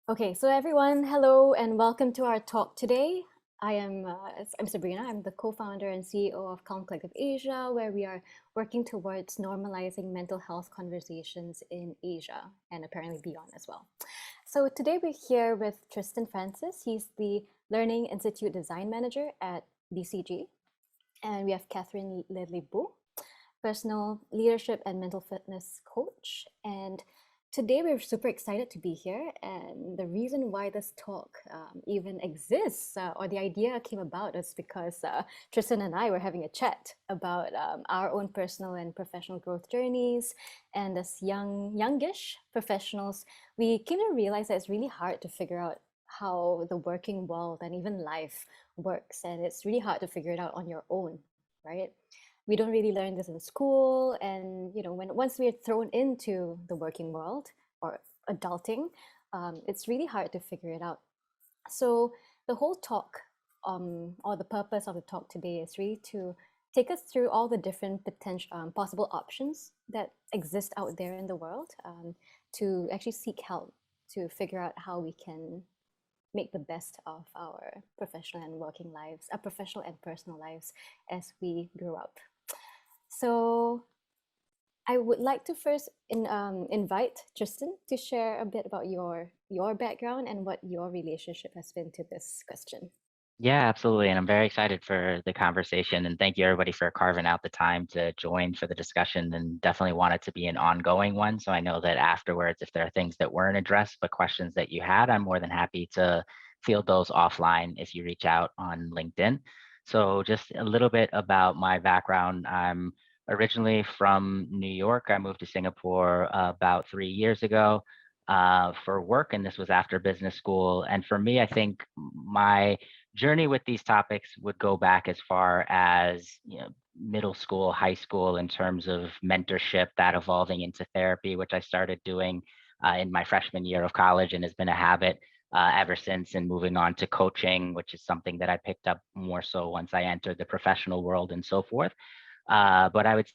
Okay, so everyone, hello and welcome to our talk today. I'm Sabrina. I'm the co-founder and CEO of Calm Collective Asia, where we are working towards normalizing mental health conversations in Asia and apparently beyond as well. So today we're here with Tristan Francis. He's the Learning Institute Design Manager at BCG, and we have Catherine Ledley Bu, personal leadership and mental fitness coach. And today we're super excited to be here. And the reason why this talk even exists, or the idea came about, is because Tristan and I were having a chat about our own personal and professional growth journeys. And as youngish professionals, we came to realize that it's really hard to figure out how the working world and even life works. And it's really hard to figure it out on your own, right? We don't really learn this in school, and when once we're thrown into the working world or adulting, it's really hard to figure it out. So the whole talk, or the purpose of the talk today, is really to take us through all the different potential possible options that exist out there in the world, to actually seek help to figure out how we can make the best of our professional and working lives, our professional and personal lives as we grow up. So I would like to first invite Tristan to share a bit about your background and what your relationship has been to this question. Yeah, absolutely. And I'm very excited for the conversation. And thank you, everybody, for carving out the time to join for the discussion. And definitely want it to be an ongoing one. So I know that afterwards, if there are things that weren't addressed, but questions that you had, I'm more than happy to field those offline if you reach out on LinkedIn. So, just a little bit about my background. I'm originally from New York. I moved to Singapore about 3 years ago for work, and this was after business school. And for me, I think my journey with these topics would go back as far as middle school, high school, in terms of mentorship, that evolving into therapy, which I started doing in my freshman year of college and has been a habit ever since, and moving on to coaching, which is something that I picked up more so once I entered the professional world and so forth. But I would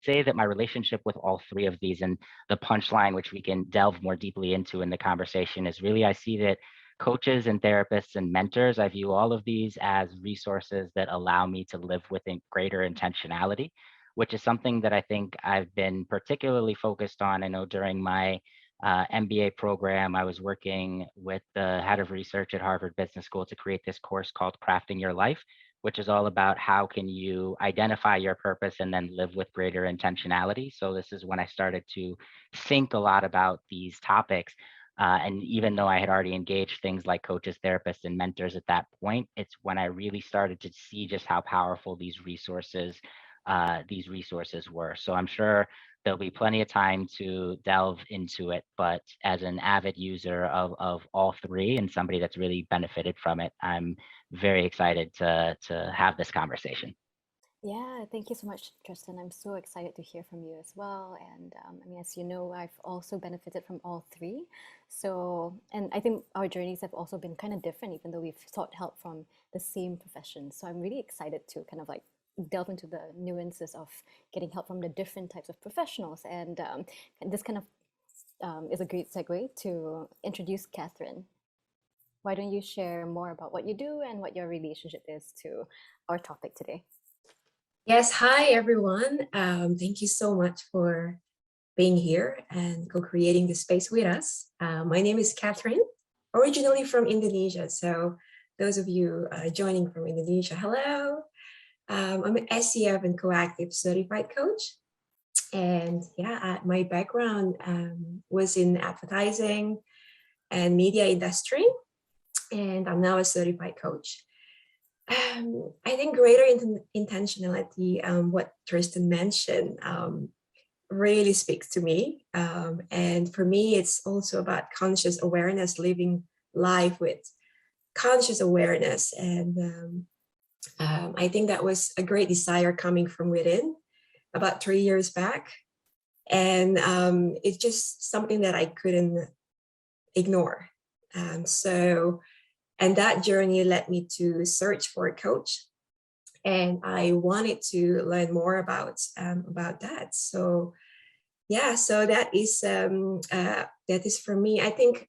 say that my relationship with all three of these, and the punchline, which we can delve more deeply into in the conversation, is really I see that coaches and therapists and mentors, I view all of these as resources that allow me to live with greater intentionality, which is something that I think I've been particularly focused on. I know during my MBA program, I was working with the head of research at Harvard Business School to create this course called Crafting Your Life, which is all about how can you identify your purpose and then live with greater intentionality. So this is when I started to think a lot about these topics. And even though I had already engaged things like coaches, therapists, and mentors at that point, it's when I really started to see just how powerful these resources were. So I'm sure there'll be plenty of time to delve into it. But as an avid user of all three and somebody that's really benefited from it, I'm very excited to have this conversation. Yeah, thank you so much, Tristan. I'm so excited to hear from you as well. And I mean, as you know, I've also benefited from all three. So, and I think our journeys have also been kind of different, even though we've sought help from the same profession. So I'm really excited to kind of like delve into the nuances of getting help from the different types of professionals. And this kind of is a great segue to introduce Catherine. Why don't you share more about what you do and what your relationship is to our topic today? Yes, hi everyone. Thank you so much for being here and co-creating this space with us. My name is Catherine, originally from Indonesia. So those of you joining from Indonesia, hello. I'm an SCF and Coactive certified coach. And yeah, my background was in advertising and media industry, and I'm now a certified coach. I think greater intentionality, what Tristan mentioned, really speaks to me. And for me, it's also about conscious awareness, living life with conscious awareness. And I think that was a great desire coming from within about 3 years back. And it's just something that I couldn't ignore. And that journey led me to search for a coach, and I wanted to learn more about that. So yeah, so that is for me. I think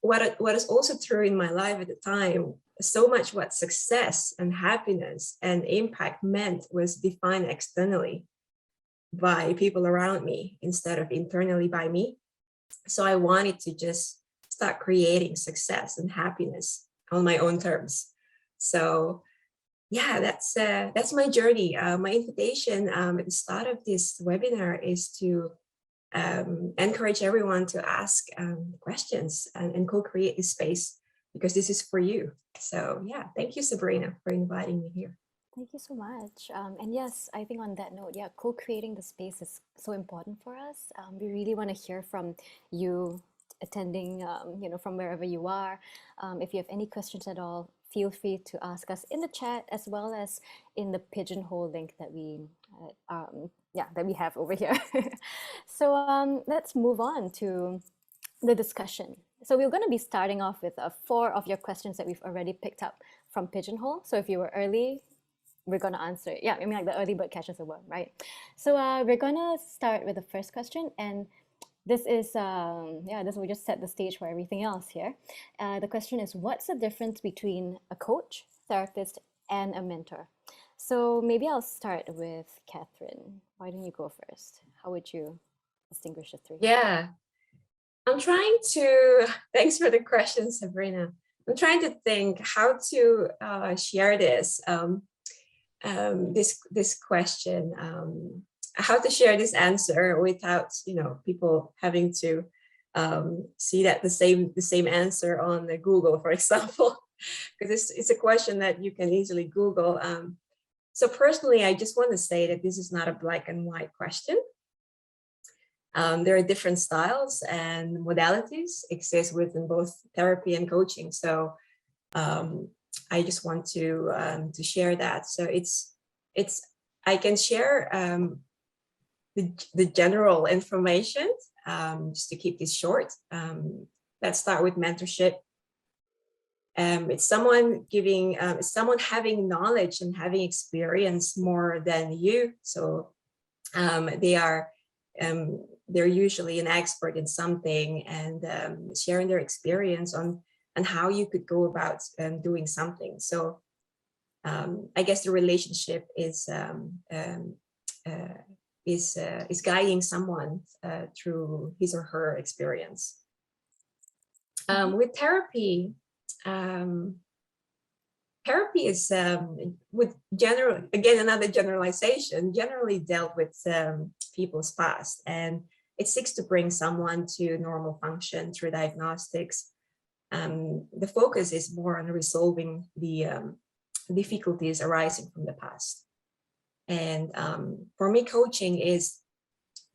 what is also true in my life at the time, so much what success and happiness and impact meant was defined externally by people around me instead of internally by me. So I wanted to just start creating success and happiness on my own terms. So yeah, that's my journey. My invitation at the start of this webinar is to encourage everyone to ask questions and co-create this space, because this is for you. So yeah, thank you, Sabrina, for inviting me here. Thank you so much. And yes, I think on that note, yeah, co-creating the space is so important for us. We really want to hear from you attending, from wherever you are. If you have any questions at all, feel free to ask us in the chat as well as in the Pigeonhole link that we have over here. So let's move on to the discussion. So we're going to be starting off with 4 of your questions that we've already picked up from Pigeonhole. So if you were early, we're going to answer it. Yeah, I mean, like the early bird catches the worm, right? So we're going to start with the first question. And this is, this will just set the stage for everything else here. The question is, what's the difference between a coach, therapist, and a mentor? So maybe I'll start with Catherine. Why don't you go first? How would you distinguish the 3? Yeah, I'm trying to, thanks for the question, Sabrina. I'm trying to think how to share this question, how to share this answer without people having to see that the same answer on the Google, for example, because it's a question that you can easily Google. So personally, I just want to say that this is not a black and white question. There are different styles and modalities exist within both therapy and coaching. So I just want to share that. So it's I can share the general information just to keep this short. Let's start with mentorship. It's someone having knowledge and having experience more than you. So they're usually an expert in something and sharing their experience on how you could go about doing something. So I guess the relationship is guiding someone through his or her experience. With therapy, therapy is another generalization, generally dealt with people's past, and it seeks to bring someone to normal function through diagnostics. The focus is more on resolving the difficulties arising from the past. And for me, coaching is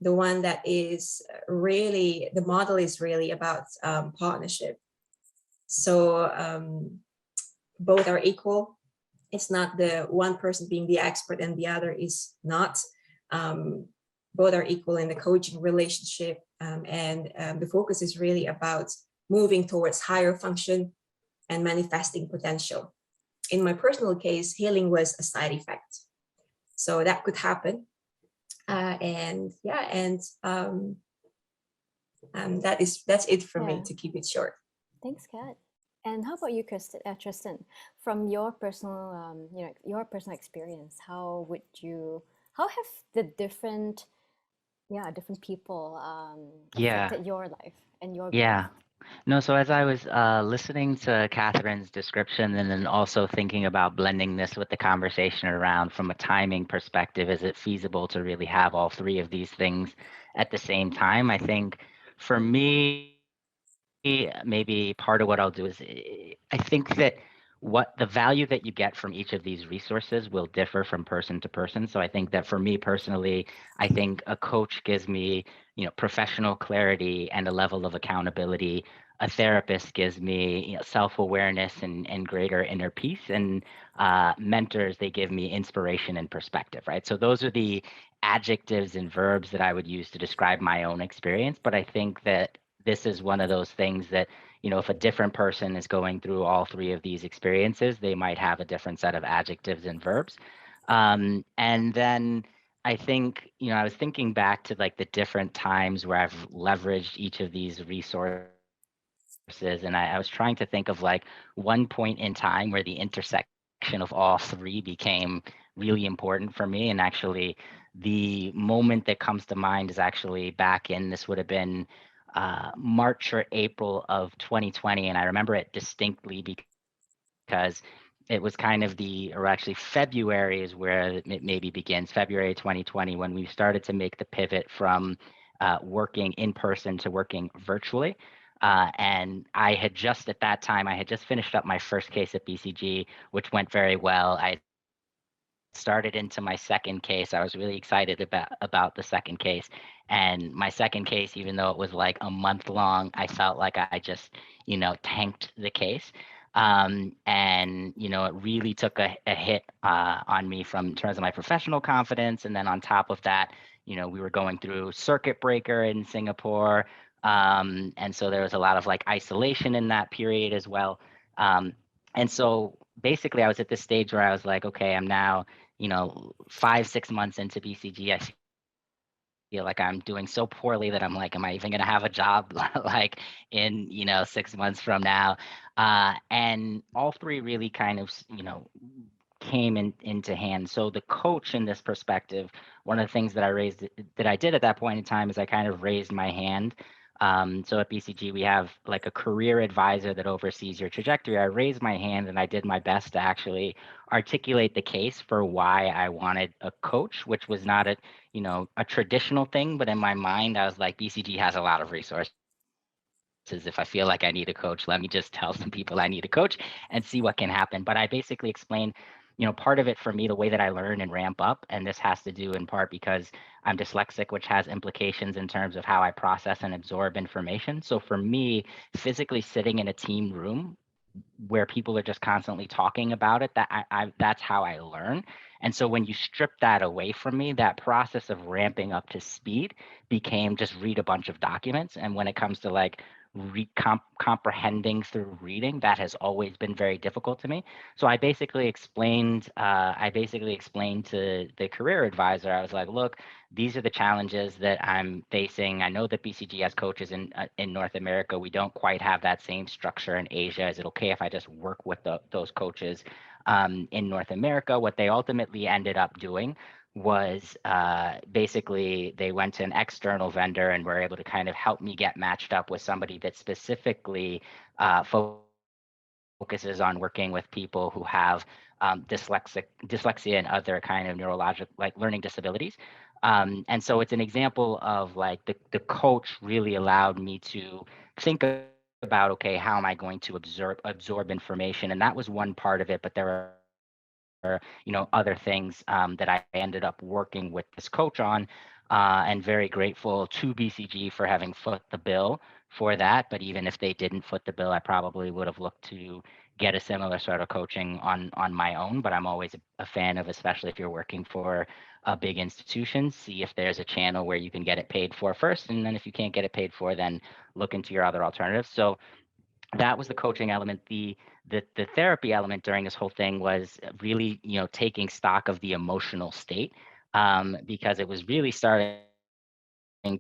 the one that is really, the model is really about partnership. So both are equal. It's not the one person being the expert and the other is not. Both are equal in the coaching relationship. And the focus is really about moving towards higher function and manifesting potential. In my personal case, healing was a side effect. So that could happen. That's it for me, to keep it short. Thanks, Kat. And how about you, Tristan? From your personal, your personal experience, how have the different people affected your life and your growth? Yeah. No, so as I was listening to Catherine's description and then also thinking about blending this with the conversation around from a timing perspective, is it feasible to really have all 3 of these things at the same time? I think for me, maybe part of what I'll do is I think that what the value that you get from each of these resources will differ from person to person. So I think that for me personally, I think a coach gives me, professional clarity and a level of accountability. A therapist gives me, self-awareness and greater inner peace. And mentors, they give me inspiration and perspective, right? So those are the adjectives and verbs that I would use to describe my own experience. But I think that this is one of those things that, if a different person is going through all 3 of these experiences, they might have a different set of adjectives and verbs. And then I think, I was thinking back to like the different times where I've leveraged each of these resources courses, and I was trying to think of like one point in time where the intersection of all three became really important for me. And actually, the moment that comes to mind is actually back in, this would have been March or April of 2020. And I remember it distinctly because it was kind of or actually February is where it maybe begins, February 2020, when we started to make the pivot from working in person to working virtually. And I had just at that time, I had just finished up my first case at BCG, which went very well. I started into my second case. I was really excited about the second case. And my second case, even though it was like a month long, I felt like I just, tanked the case. And it really took a hit on me from in terms of my professional confidence. And then on top of that, we were going through circuit breaker in Singapore. And so there was a lot of like isolation in that period as well. And so basically I was at this stage where I was like, okay, I'm now 5, 6 months into BCG. I feel like I'm doing so poorly that I'm like, am I even going to have a job like in 6 months from now? And all three really kind of came into hand. So the coach in this perspective, one of the things that I did at that point in time is I kind of raised my hand. So at BCG, we have like a career advisor that oversees your trajectory. I raised my hand and I did my best to actually articulate the case for why I wanted a coach, which was not a traditional thing, but in my mind, I was like, BCG has a lot of resources. If I feel like I need a coach, let me just tell some people I need a coach and see what can happen. But I basically explained, part of it for me, the way that I learn and ramp up, and this has to do in part because I'm dyslexic, which has implications in terms of how I process and absorb information. So for me, physically sitting in a team room where people are just constantly talking about it, that's how I learn. And so when you strip that away from me, that process of ramping up to speed became just read a bunch of documents. And when it comes to like comprehending through reading, that has always been very difficult to me. So I basically explained to the career advisor, I was like, look, these are the challenges that I'm facing. I know that BCG has coaches in North America. We don't quite have that same structure in Asia. Is it okay if I just work with those coaches in North America? What they ultimately ended up doing was basically they went to an external vendor and were able to kind of help me get matched up with somebody that specifically focuses on working with people who have dyslexia and other kind of neurologic like learning disabilities. And so it's an example of like the coach really allowed me to think about, okay, how am I going to absorb information? And that was one part of it, but there are other things that I ended up working with this coach on, and very grateful to BCG for having foot the bill for that. But even if they didn't foot the bill, I probably would have looked to get a similar sort of coaching on my own. But I'm always a fan of, especially if you're working for a big institution, see if there's a channel where you can get it paid for first, and then if you can't get it paid for, then look into your other alternatives. So that was the coaching element. The therapy element during this whole thing was really taking stock of the emotional state, because it was really starting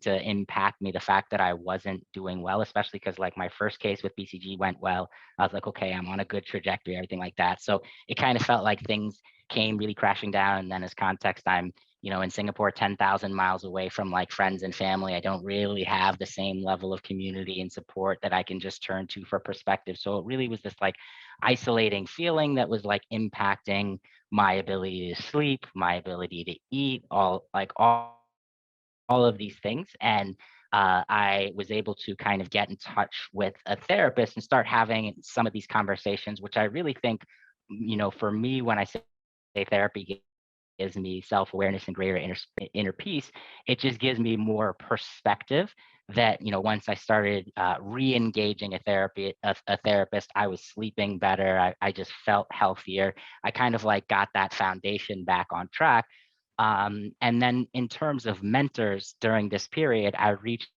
to impact me, the fact that I wasn't doing well, especially because like my first case with BCG went well. I was like, okay, I'm on a good trajectory, everything like that. So it kind of felt like things came really crashing down. And then as context, I'm in Singapore, 10,000 miles away from like friends and family. I don't really have the same level of community and support that I can just turn to for perspective. So it really was this like isolating feeling that was like impacting my ability to sleep, my ability to eat, all of these things. And I was able to kind of get in touch with a therapist and start having some of these conversations, which I really think, for me, when I say therapy gives me self-awareness and greater inner peace, it just gives me more perspective that, once I started re-engaging a therapist, I was sleeping better. I just felt healthier. I kind of like got that foundation back on track. And then in terms of mentors during this period, I reached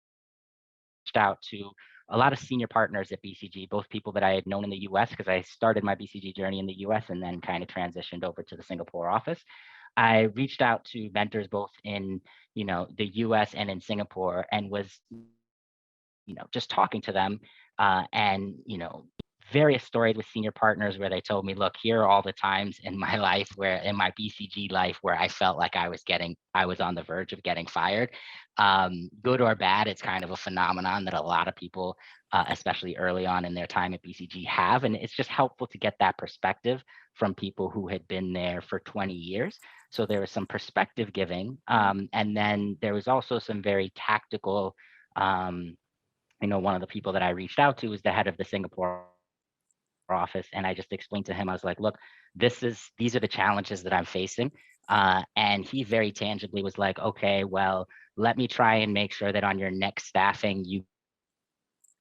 out to a lot of senior partners at BCG, both people that I had known in the US, because I started my BCG journey in the US and then kind of transitioned over to the Singapore office. I reached out to mentors both in, the US and in Singapore, and was, just talking to them And various stories with senior partners where they told me, look, here are all the times in my life where in my BCG life where I felt like I was on the verge of getting fired. Good or bad, it's kind of a phenomenon that a lot of people, especially early on in their time at BCG, have. And it's just helpful to get that perspective from people who had been there for 20 years. So there was some perspective giving. And then there was also some very tactical, one of the people that I reached out to was the head of the Singapore office, and I just explained to him, I was like, look, these are the challenges that I'm facing. And he very tangibly was like, okay, well, let me try and make sure that on your next staffing, you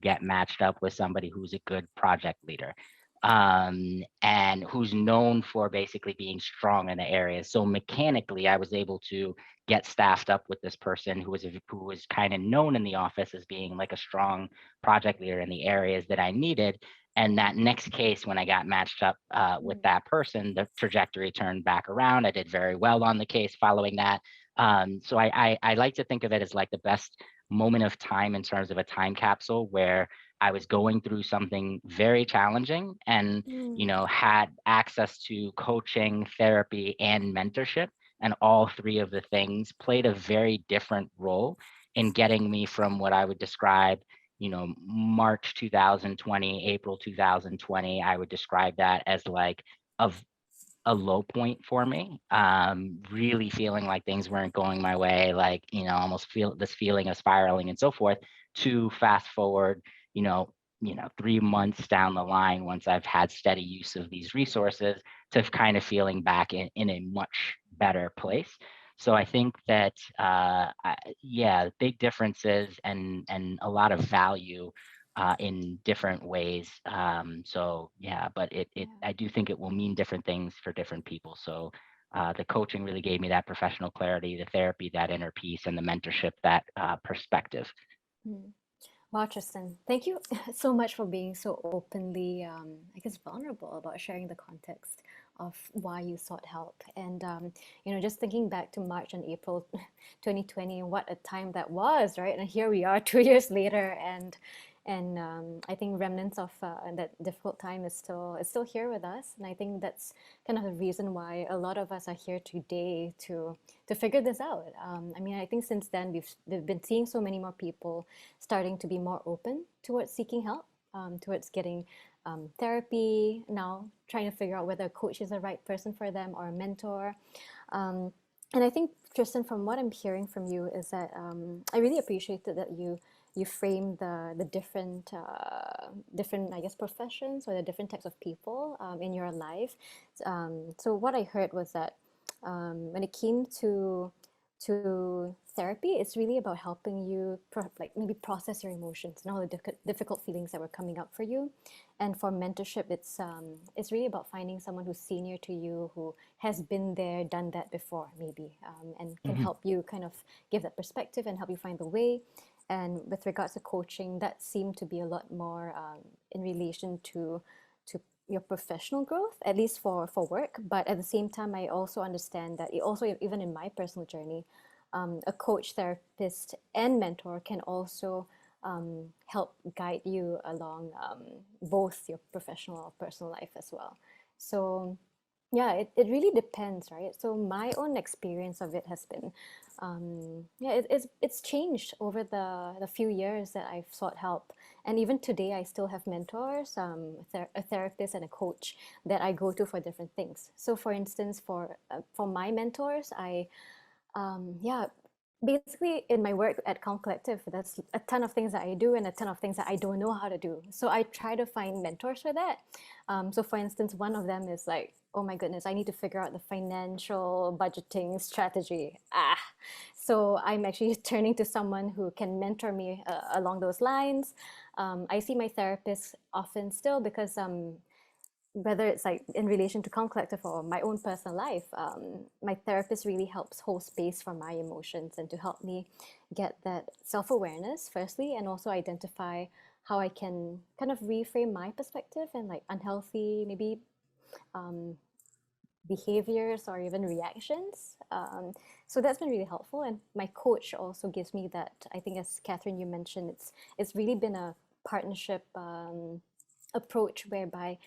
get matched up with somebody who's a good project leader, and who's known for basically being strong in the areas. So mechanically, I was able to get staffed up with this person who was kind of known in the office as being like a strong project leader in the areas that I needed. And that next case, when I got matched up with that person, the trajectory turned back around. I did very well on the case following that. So I like to think of it as like the best moment of time in terms of a time capsule where I was going through something very challenging and, had access to coaching, therapy, and mentorship. And all three of the things played a very different role in getting me from what I would describe, March 2020, April 2020. I would describe that as like a low point for me. Really feeling like things weren't going my way, like, almost feel this feeling of spiraling and so forth, to fast forward, you know, 3 months down the line, once I've had steady use of these resources, to kind of feeling back in a much better place. So I think that, yeah, big differences and a lot of value in different ways. So yeah, but I do think it will mean different things for different people. So the coaching really gave me that professional clarity, the therapy, that inner peace, and the mentorship, that perspective. Wow, Tristan, thank you so much for being so openly, I guess, vulnerable about sharing the context of why you sought help. And, just thinking back to March and April 2020, and what a time that was, right? And here we are 2 years later, and I think remnants of that difficult time is still here with us. And I think that's kind of the reason why a lot of us are here today to figure this out. I mean, I think since then we've been seeing so many more people starting to be more open towards seeking help, towards getting therapy now, trying to figure out whether a coach is the right person for them or a mentor. And I think, Tristan, from what I'm hearing from you is that I really appreciated that you frame the different I guess professions or the different types of people in your life. So what I heard was that when it came to therapy, it's really about helping you like maybe process your emotions and all the difficult feelings that were coming up for you. And for mentorship, it's really about finding someone who's senior to you, who has been there, done that before, maybe, and can Mhm. help you kind of give that perspective and help you find the way. And with regards to coaching, that seemed to be a lot more in relation to your professional growth, at least for work. But at the same time, I also understand that also, even in my personal journey, a coach, therapist, and mentor can also help guide you along both your professional or personal life as well. So yeah, it really depends, right? So my own experience of it has been, yeah, it's changed over the few years that I've sought help, and even today I still have mentors, a therapist and a coach that I go to for different things. So for instance, for my mentors, yeah, basically in my work at Calm Collective, there's a ton of things that I do and a ton of things that I don't know how to do. So I try to find mentors for that. So for instance, one of them is like, oh my goodness, I need to figure out the financial budgeting strategy. So I'm actually turning to someone who can mentor me along those lines. I see my therapist often still because whether it's like in relation to Calm Collective or my own personal life, my therapist really helps hold space for my emotions and to help me get that self-awareness, firstly, and also identify how I can kind of reframe my perspective and like unhealthy, maybe behaviors or even reactions. So that's been really helpful. And my coach also gives me that. I think, as Catherine, you mentioned, it's really been partnership approach whereby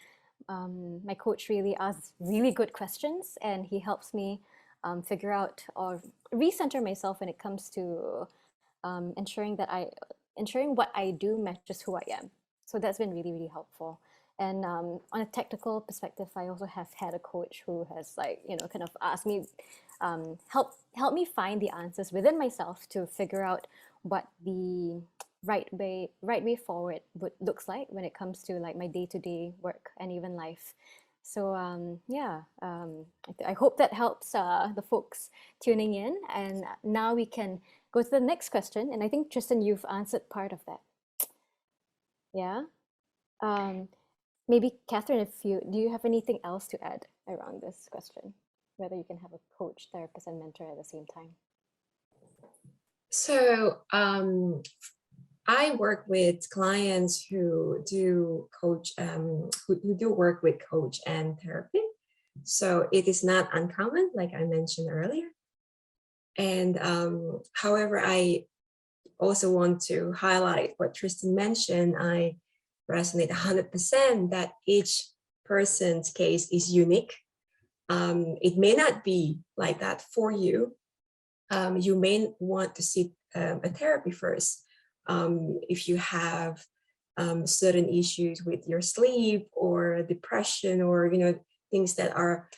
my coach really asks really good questions, and he helps me figure out or recenter myself when it comes to ensuring what I do matches who I am. So that's been really, really helpful. And on a technical perspective, I also have had a coach who has, like, kind of asked me, help me find the answers within myself to figure out what the right way forward looks like when it comes to like my day-to-day work and even life. So yeah, I hope that helps the folks tuning in. And now we can go to the next question. And I think, Tristan, you've answered part of that. Yeah. Um, Maybe Catherine, if do you have anything else to add around this question? Whether you can have a coach, therapist, and mentor at the same time. So I work with clients who do coach, who do work with coach and therapy. So it is not uncommon, like I mentioned earlier. And however, I also want to highlight what Tristan mentioned. I resonate 100% that each person's case is unique. It may not be like that for you. You may want to seek a therapy first. If you have certain issues with your sleep or depression, or things that are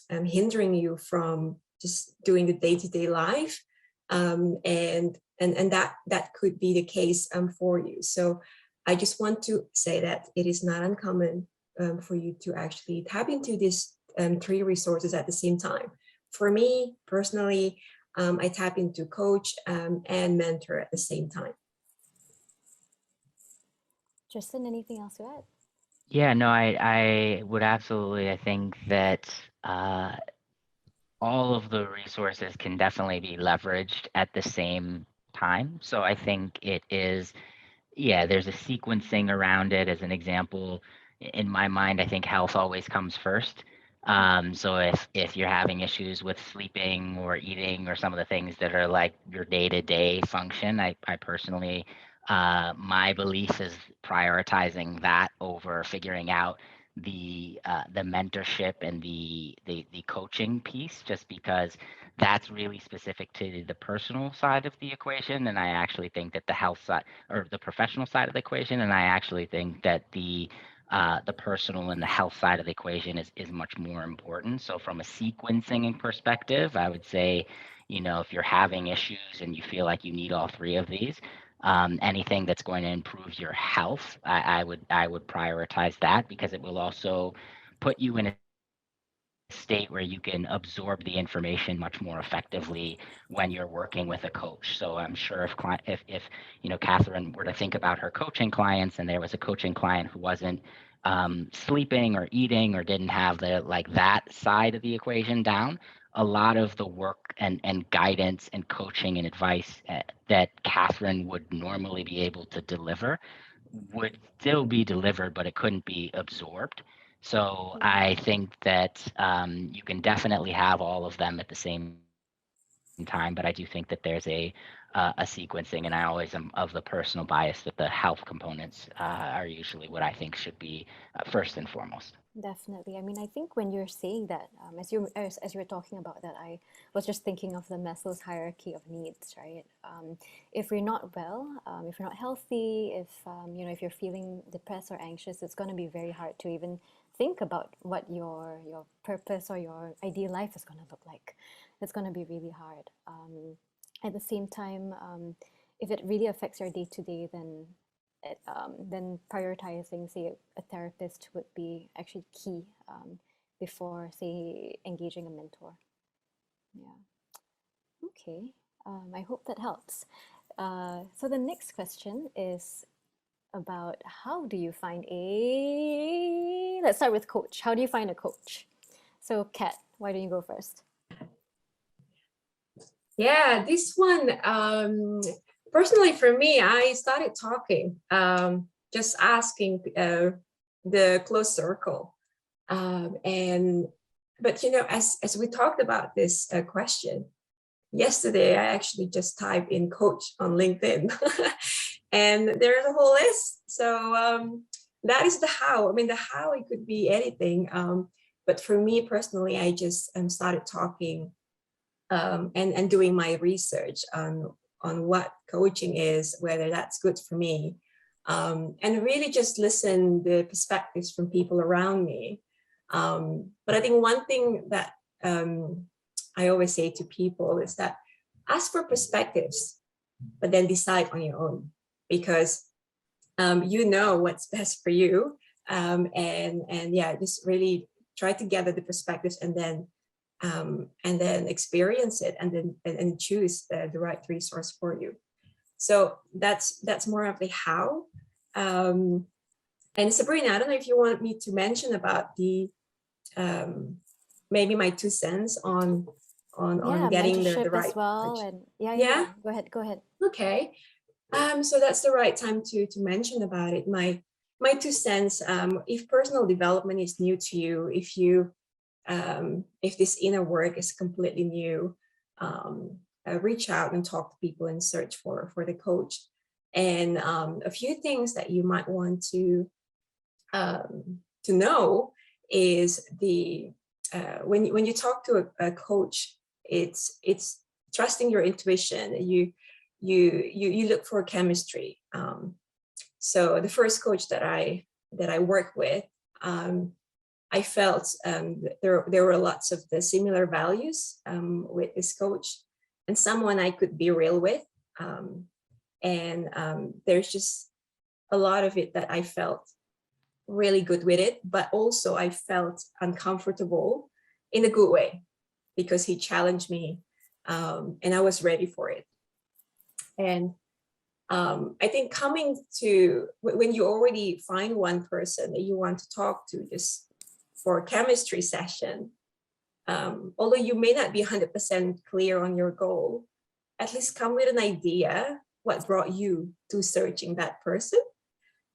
hindering you from just doing the day-to-day life, and that could be the case for you. So I just want to say that it is not uncommon for you to actually tap into these 3 resources at the same time. For me personally, I tap into coach and mentor at the same time. Tristan, anything else to add? Yeah, no, I would absolutely. I think that all of the resources can definitely be leveraged at the same time. So I think it is, yeah, there's a sequencing around it. As an example, in my mind, I think health always comes first. So if you're having issues with sleeping or eating or some of the things that are like your day-to-day function, I personally, my belief is prioritizing that over figuring out the mentorship and the coaching piece, just because that's really specific to the personal side of the equation. And I actually think that the health side or the professional side of the equation, and I actually think that the personal and the health side of the equation is much more important. So from a sequencing perspective, I would say, if you're having issues and you feel like you need all 3 of these, anything that's going to improve your health, I would prioritize that, because it will also put you in a state where you can absorb the information much more effectively when you're working with a coach. So I'm sure if Catherine were to think about her coaching clients, and there was a coaching client who wasn't sleeping or eating or didn't have that side of the equation down, a lot of the work and guidance and coaching and advice that Catherine would normally be able to deliver would still be delivered, but it couldn't be absorbed. So I think that you can definitely have all of them at the same time, but I do think that there's a sequencing, and I always am of the personal bias that the health components are usually what I think should be first and foremost. Definitely. I mean, I think when you're saying that, as you were talking about that, I was just thinking of the Maslow's hierarchy of needs, right? If you're not well, if you're not healthy, if you're feeling depressed or anxious, it's going to be very hard to even think about what your purpose or your ideal life is going to look like. It's going to be really hard. At the same time, if it really affects your day to day, then prioritizing, say, a therapist would be actually key before, say, engaging a mentor. Yeah. Okay. I hope that helps. So the next question is about how do you find a. Let's start with coach. How do you find a coach? So, Kat, why don't you go first? Yeah, this one, personally for me, I started talking, just asking the close circle. But as we talked about this question, yesterday I actually just typed in coach on LinkedIn. And there's a whole list. So that is the how. I mean, the how, it could be anything. But for me personally, I just started talking and doing my research on what coaching is, whether that's good for me, and really just listen the perspectives from people around me. But I think one thing that I always say to people is that ask for perspectives, but then decide on your own, because you know what's best for you. And yeah, just really try to gather the perspectives and then experience it, and then and choose the right resource for you. So that's more of the how. And Sabrina, I don't know if you want me to mention about the maybe my 2 cents on Yeah, getting the mentorship as right well. coach. And yeah, Yeah. Go ahead, go ahead. Okay. So that's the right time to mention about it. My 2 cents. If personal development is new to you, if this inner work is completely new, reach out and talk to people and search for the coach. And a few things that you might want to know is the when you talk to a coach, it's trusting your intuition. You look for chemistry. So the first coach that I worked with, I felt there were lots of the similar values with this coach, and someone I could be real with. And there's just a lot of it that I felt really good with it, but also I felt uncomfortable in a good way, because he challenged me, and I was ready for it. And I think coming to when you already find one person that you want to talk to just for a chemistry session, although you may not be 100% clear on your goal, at least come with an idea what brought you to searching that person.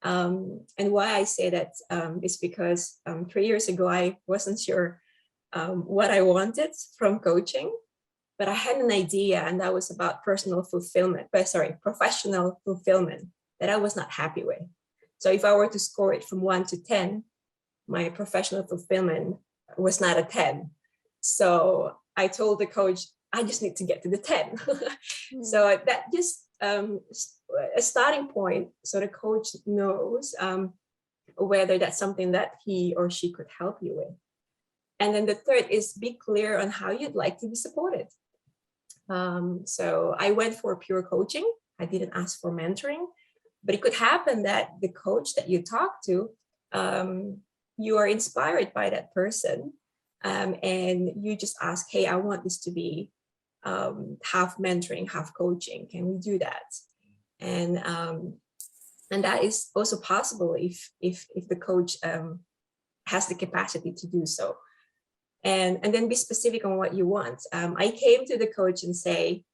And why I say that is because 3 years ago, I wasn't sure what I wanted from coaching, but I had an idea, and that was about professional fulfillment that I was not happy with. So if I were to score it from 1 to 10, my professional fulfillment was not a 10. So I told the coach, I just need to get to the 10. So that just a starting point, so the coach knows whether that's something that he or she could help you with. And then the third is be clear on how you'd like to be supported. So I went for pure coaching. I didn't ask for mentoring, but it could happen that the coach that you talk to, you are inspired by that person, and you just ask, hey, I want this to be half mentoring, half coaching. Can we do that? And that is also possible if the coach has the capacity to do so. And then be specific on what you want. I came to the coach and say,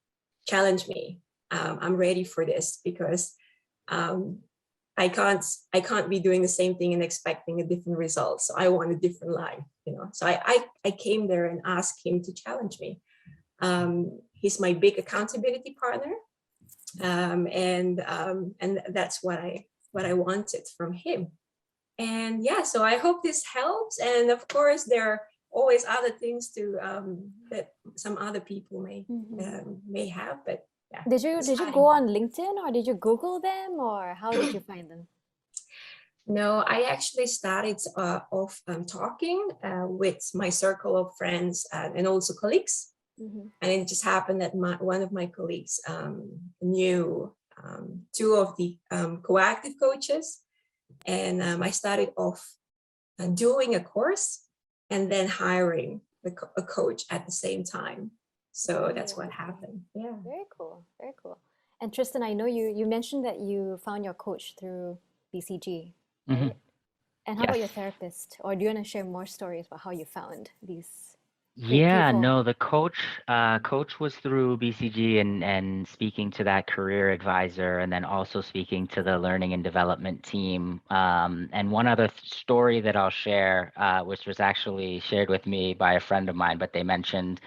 challenge me. I'm ready for this, because I can't be doing the same thing and expecting a different result. So I want a different life, So I came there and asked him to challenge me. He's my big accountability partner, and that's what I wanted from him. And yeah, so I hope this helps. And of course, there are always other things to that some other people may have, but yeah. Did you go on LinkedIn, or did you Google them, or how did you find them? No, I actually started off talking with my circle of friends and also colleagues. And it just happened that one of my colleagues knew two of the coactive coaches. And I started off doing a course and then hiring a coach at the same time. So that's what happened. Yeah. Very cool. Very cool. And Tristan, I know you mentioned that you found your coach through BCG, right? And how about your therapist? Or do you want to share more stories about how you found these great Yeah, people? no, the coach was through BCG and speaking to that career advisor, and then also speaking to the learning and development team. And one other story that I'll share, which was actually shared with me by a friend of mine, but they mentioned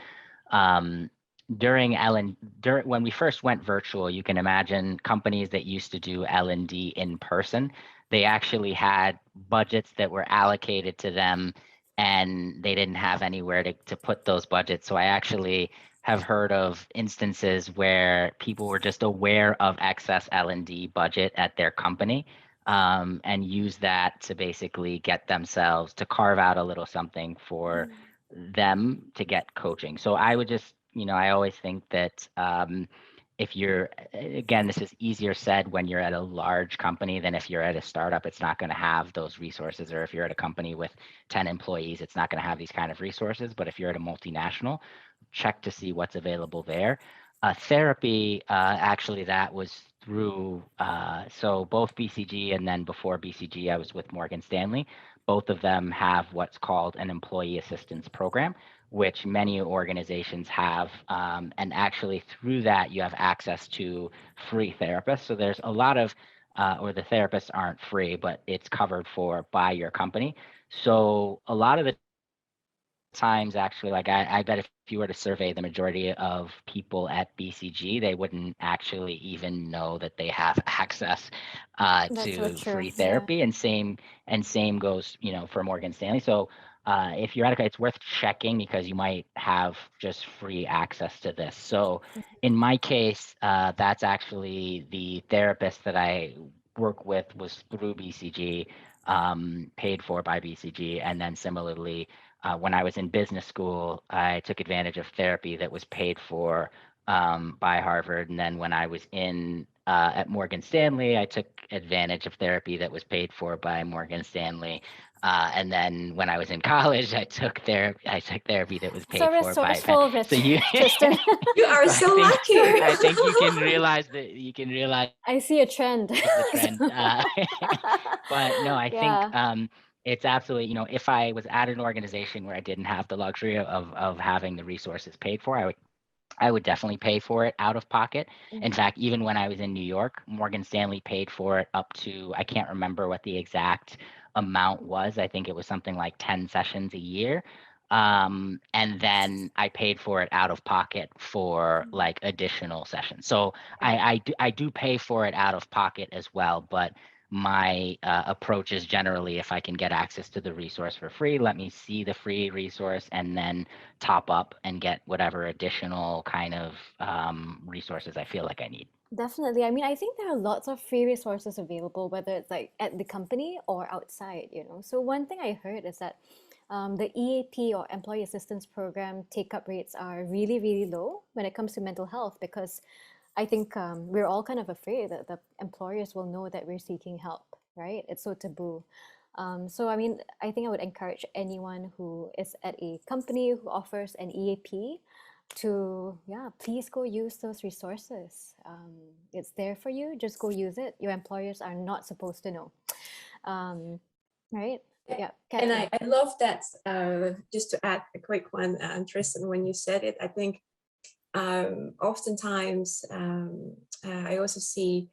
when we first went virtual, you can imagine companies that used to do L&D in person, they actually had budgets that were allocated to them and they didn't have anywhere to put those budgets. So I actually have heard of instances where people were just aware of excess L&D budget at their company, and use that to basically get themselves to carve out a little something for them to get coaching. So I would just, I always think that if you're, again, this is easier said when you're at a large company than if you're at a startup. It's not going to have those resources. Or if you're at a company with 10 employees, it's not going to have these kind of resources. But if you're at a multinational, check to see what's available there. Therapy, actually, that was through, so both BCG and then before BCG, I was with Morgan Stanley. Both of them have what's called an employee assistance program, which many organizations have. And actually through that, you have access to free therapists. So there's a lot of, or the therapists aren't free, but it's covered for by your company. So a lot of the times, actually, like I bet if you were to survey the majority of people at BCG, they wouldn't actually even know that they have access That's so to true. free Yeah. therapy, and same goes, for Morgan Stanley. So if you're at a, it's worth checking because you might have just free access to this. So in my case, that's actually the therapist that I work with was through BCG, paid for by BCG, and then similarly when I was in business school, I took advantage of therapy that was paid for by Harvard. And then when I was in at Morgan Stanley, I took advantage of therapy that was paid for by Morgan Stanley. And then when I was in college, I took therapy that was So paid for by Penn. resourceful, So you, Tristan. You are so so lucky. I think you can realize that I see a trend. the trend. But no, I think Yeah. it's absolutely, if I was at an organization where I didn't have the luxury of having the resources paid for, I would definitely pay for it out of pocket. In fact, even when I was in New York, Morgan Stanley paid for it up to, I can't remember what the exact amount was. I think it was something like 10 sessions a year. And then I paid for it out of pocket for like additional sessions. So I do pay for it out of pocket as well, but my approach is generally if I can get access to the resource for free, let me see the free resource and then top up and get whatever additional kind of resources I feel like I need. Definitely. I mean, I think there are lots of free resources available, whether it's like at the company or outside. So one thing I heard is that the EAP or Employee Assistance Program take-up rates are really, really low when it comes to mental health because I think we're all kind of afraid that the employers will know that we're seeking help, right? It's so taboo. So, I mean, I think I would encourage anyone who is at a company who offers an EAP to, yeah, please go use those resources. It's there for you. Just go use it. Your employers are not supposed to know. Um, right? Yeah, And Catherine. I love that. Just to add a quick one, Tristan, when you said it, I think oftentimes I also see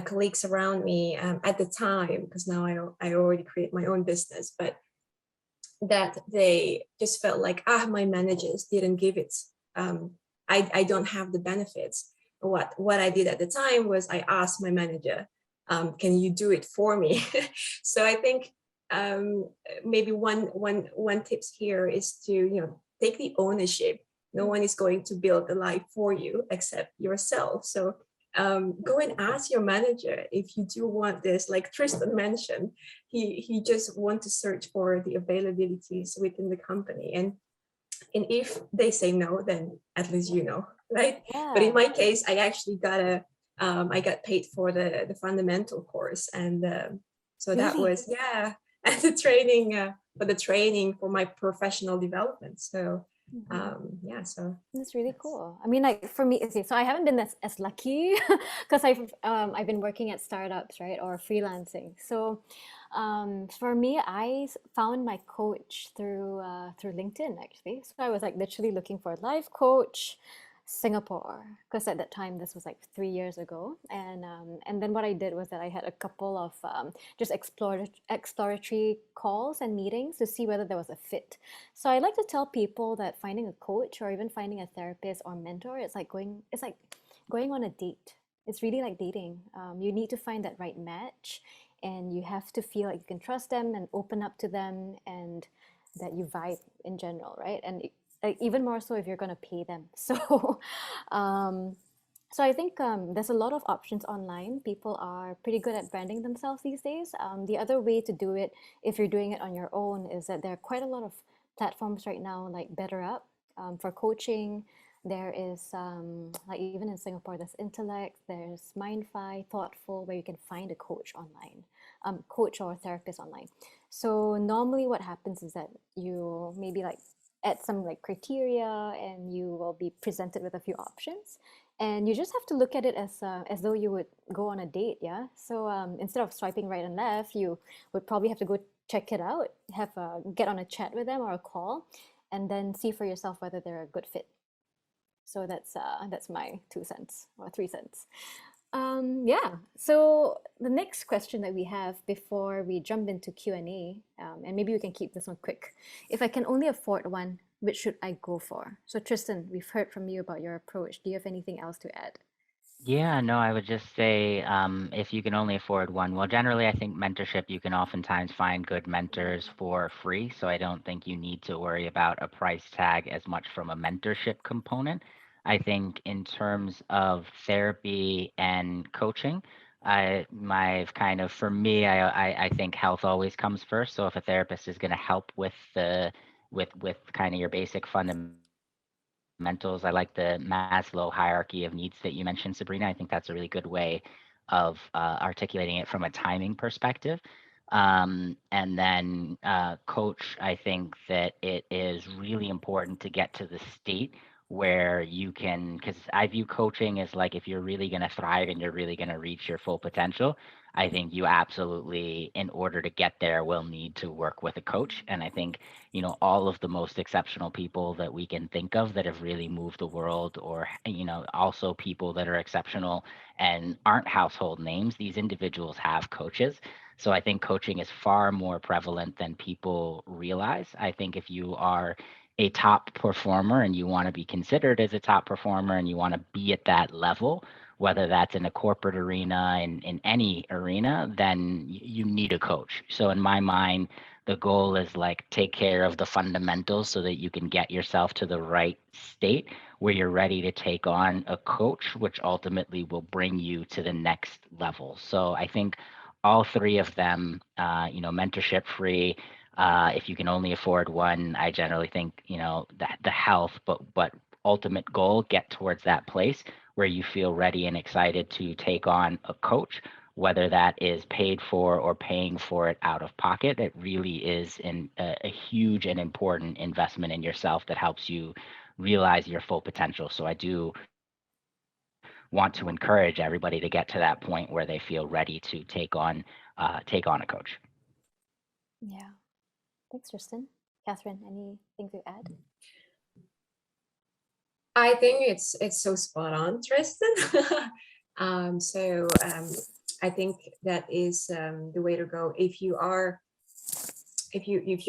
colleagues around me at the time, because now I already create my own business, but that they just felt like, my managers didn't give it. I don't have the benefits. What I did at the time was I asked my manager, can you do it for me? So I think maybe one tips here is to take the ownership. No one is going to build a life for you except yourself. So go and ask your manager if you do want this. Like Tristan mentioned, he just want to search for the availabilities within the company, and if they say no, then at least right? But in Yeah, my case, I actually I got paid for the fundamental course, and so that really. was and the training for the training for my professional development. So so That's really that's cool. I mean, like for me, okay, so I haven't been as lucky because I've been working at startups, right, or freelancing. So for me, found my coach through LinkedIn actually. So I was like literally looking for a life coach, Singapore, because at that time this was like 3 years ago, and then what I did was that I had a couple of just exploratory calls and meetings to see whether there was a fit. So I like to tell people that finding a coach or even finding a therapist or mentor, it's like going on a date. It's really like dating. You need to find that right match, and you have to feel like you can trust them and open up to them, and that you vibe in general, right? And like even more so if you're going to pay them. So um, so I think there's a lot of options online. People are pretty good at branding themselves these days. The other way to do it, if you're doing it on your own, is that there are quite a lot of platforms right now, like BetterUp for coaching. There is like even in Singapore, there's Intellect, there's MindFi, Thoughtful, where you can find a coach online, coach or therapist online. So normally, what happens is that you maybe like add some like criteria, and you will be presented with a few options, and you just have to look at it as though you would go on a date. Yeah, so instead of swiping right and left, you would probably have to go check it out, have a get on a chat with them or a call, and then see for yourself whether they're a good fit. So that's my 2 cents or 3 cents. Yeah. So the next question that we have before we jump into Q&A, and maybe we can keep this one quick. If I can only afford one, which should I go for? So Tristan, we've heard from you about your approach. Do you have anything else to add? Yeah, no, I would just say if you can only afford one, well, generally, I think mentorship, you can oftentimes find good mentors for free. So I don't think you need to worry about a price tag as much from a mentorship component. I think in terms of therapy and coaching, my kind of, for me, I think health always comes first. So if a therapist is going to help with with kind of your basic fundamentals. I like the Maslow hierarchy of needs that you mentioned, Sabrina. I think that's a really good way of articulating it from a timing perspective. And then coach, I think that it is really important to get to the state where you can, because I view coaching as like if you're really going to thrive and you're really going to reach your full potential, I think you absolutely, in order to get there, will need to work with a coach. And I think all of the most exceptional people that we can think of that have really moved the world, or, also people that are exceptional and aren't household names, these individuals have coaches. So I think coaching is far more prevalent than people realize. I think if you are a top performer and you want to be considered as a top performer and you want to be at that level, whether that's in a corporate arena, in any arena, then you need a coach. So in my mind, the goal is like take care of the fundamentals so that you can get yourself to the right state where you're ready to take on a coach, which ultimately will bring you to the next level. So I think all three of them, mentorship free. If you can only afford one, I generally think the health, but ultimate goal, get towards that place where you feel ready and excited to take on a coach, whether that is paid for or paying for it out of pocket. It really is a huge and important investment in yourself that helps you realize your full potential. So I do want to encourage everybody to get to that point where they feel ready to take on a coach. Yeah. Thanks, Tristan. Catherine, anything to add? I think it's so spot on, Tristan. I think that is the way to go. If you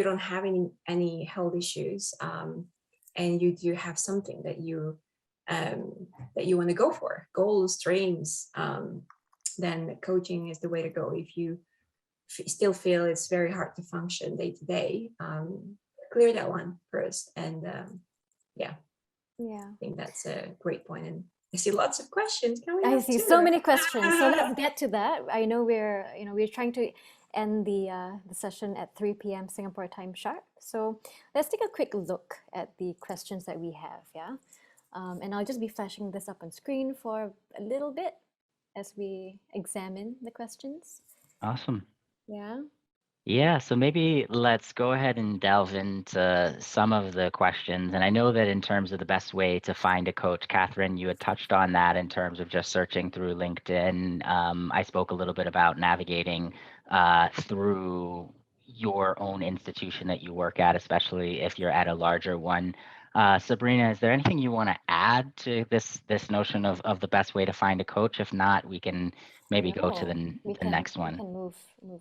don't have any health issues, and you do have something that you want to go for, goals, dreams, then coaching is the way to go. If you still feel it's very hard to function day to day, clear that one first. And yeah, Yeah. I think that's a great point. And I see lots of questions coming I up see too. so many questions. So let's get to that. I know we're trying to end the session at 3 p.m. Singapore time sharp. So let's take a quick look at the questions that we have. Yeah, and I'll just be flashing this up on screen for a little bit as we examine the questions. Awesome. Yeah. Yeah, so maybe let's go ahead and delve into some of the questions. And I know that in terms of the best way to find a coach, Catherine, you had touched on that in terms of just searching through LinkedIn. I spoke a little bit about navigating through your own institution that you work at, especially if you're at a larger one. Sabrina, is there anything you want to add to this notion of the best way to find a coach? If not, we can maybe go to No, the next we one. can move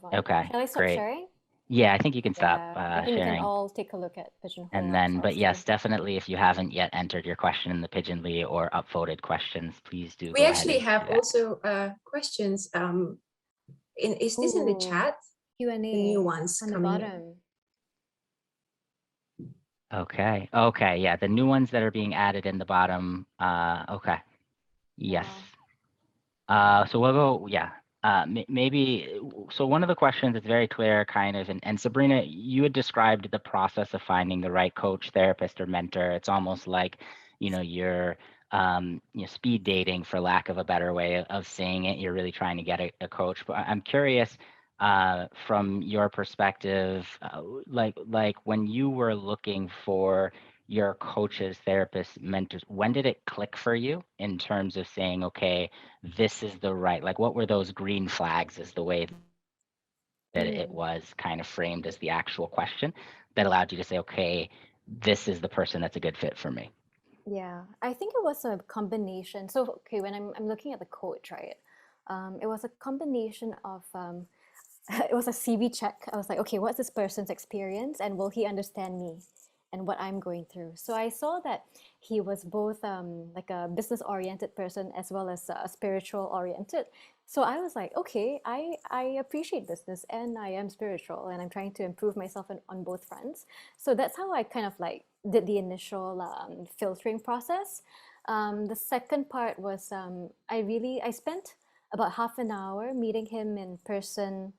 on. Okay, Shall I stop great. sharing? Yeah, I think you can stop Yeah, I think we can sharing. all take a look at And Pigeonhole then, but ourselves too. yes, definitely, if you haven't yet entered your question in the Pigeonly or upvoted questions, please do We go ahead actually and have do that. also questions. Is this in the Ooh, chat? The new Q&A ones on the coming in. bottom. Okay. Okay. Yeah, the new ones that are being added in the bottom. Okay. Yes. Wow. So we'll go, yeah. Maybe, so one of the questions is very clear, kind of, and Sabrina, you had described the process of finding the right coach, therapist, or mentor. It's almost like, you're, speed dating, for lack of a better way of saying it. You're really trying to get a coach. But I'm curious, from your perspective, like when you were looking for your coaches, therapists, mentors, when did it click for you in terms of saying, okay, this is the right, like what were those green flags, is the way that it Mm, was kind of framed as the actual question that allowed you to say, okay, this is the person that's a good fit for me. yeah, I think it was a combination. So, okay, when I'm looking at the coach, right? It was a combination of it was a CV check. I was like, okay, what's this person's experience and will he understand me and what I'm going through? So I saw that he was both like a business oriented person as well as spiritual oriented. So I was like, okay, I appreciate business and I am spiritual and I'm trying to improve myself on both fronts. So that's how I kind of like did the initial filtering process. The second part was I spent about half an hour meeting him in person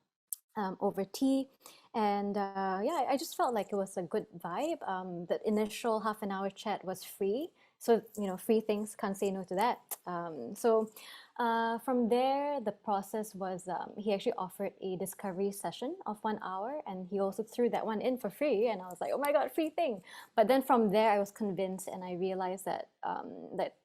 over tea. And yeah, I just felt like it was a good vibe. The initial half an hour chat was free. So, free things, can't say no to that. From there, the process was he actually offered a discovery session of 1 hour and he also threw that one in for free. And I was like, oh my God, free thing. But then from there, I was convinced and I realized that